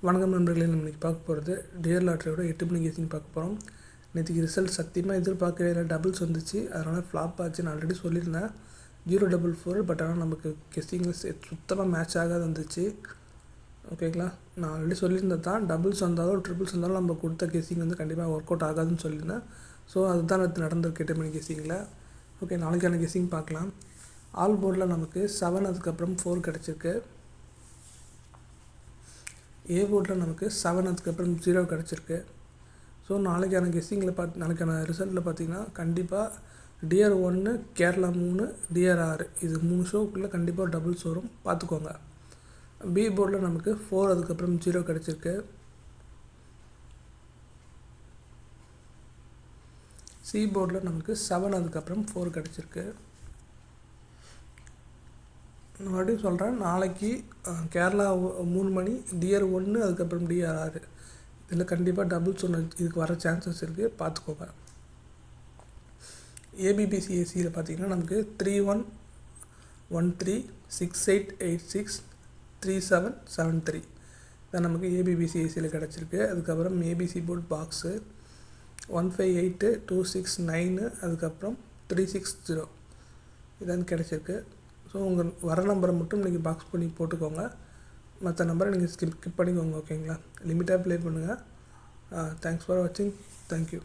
வணக்கம் நண்பர்களே, நம்ம இன்றைக்கி பார்க்க போகிறது டியர் லாட்ரியோட 8 மணி கெஸிங் பார்க்க போகிறோம். நேற்றுக்கு ரிசல்ட் சத்தியமாக எதிர்பார்க்கவே இல்லை, டபுள்ஸ் வந்துச்சு. அதனால் ஃப்ளாப் ஆச்சுன்னு ஆல்ரெடி சொல்லியிருந்தேன். 044. பட் ஆனால் நமக்கு கெஸிங் சுத்தமாக மேட்ச் ஆகாது வந்துச்சு. ஓகேங்களா, நான் ஆல்ரெடி சொல்லியிருந்தது தான், டபுள்ஸ் வந்தாலும் ட்ரிபிள்ஸ் வந்தாலும் நம்ம கொடுத்த கெஸிங் வந்து கண்டிப்பாக ஒர்க் அவுட் ஆகாதுன்னு சொல்லியிருந்தேன். ஸோ அதுதான் நடந்திருக்கு 8 மணி கெஸிங்கில். ஓகே, நாளைக்கான கெஸிங் பார்க்கலாம். ஆல் போர்டில் நமக்கு 7, அதுக்கப்புறம் 4 கிடச்சிருக்கு. ஏ போர்டில் நமக்கு 7, அதுக்கப்புறம் 0 கிடச்சிருக்கு. ஸோ நாளைக்கான கெஸ்ஸிங்கில் நாளைக்கான ரிசல்ட்டில் பார்த்திங்கன்னா கண்டிப்பாக டிஆர் 1, கேரளா 3, டிஆர் 6 இது 3 ஷோக்குள்ளே கண்டிப்பாக டபுள்ஸ் வரும், பார்த்துக்கோங்க. பி போர்டில் நமக்கு 4, அதுக்கப்புறம் 0 கிடச்சிருக்கு. சி போர்டில் நமக்கு 7, அதுக்கப்புறம் 4 கிடச்சிருக்கு. மறுபடியும் சொல்கிறேன், நாளைக்கு கேரளா 3 மணி, டிஆர் 1, அதுக்கப்புறம் டிஆர் 6 இதில் கண்டிப்பாக டபுள்ஸ் ஒன்று இதுக்கு வர சான்சஸ் இருக்குது, பார்த்துக்கோங்க. ஏபிபிசிஏசியில் பார்த்திங்கன்னா நமக்கு 3113 6886 3773 தான் நமக்கு ஏபிபிசிஏசியில் கிடச்சிருக்கு. அதுக்கப்புறம் ஏபிசி போர்ட் பாக்ஸு 158269, அதுக்கப்புறம் 360 இதான் கிடச்சிருக்கு. ஸோ உங்கள் வர நம்பரை மட்டும் நீங்கள் பாக்ஸ் பண்ணி போட்டுக்கோங்க, மற்ற நம்பரை நீங்கள் ஸ்கிப் பண்ணிக்கோங்க. ஓகேங்களா, லிமிட்டாக ப்ளே பண்ணுங்கள். தேங்க்ஸ் ஃபார் வாட்சிங். தேங்க்யூ.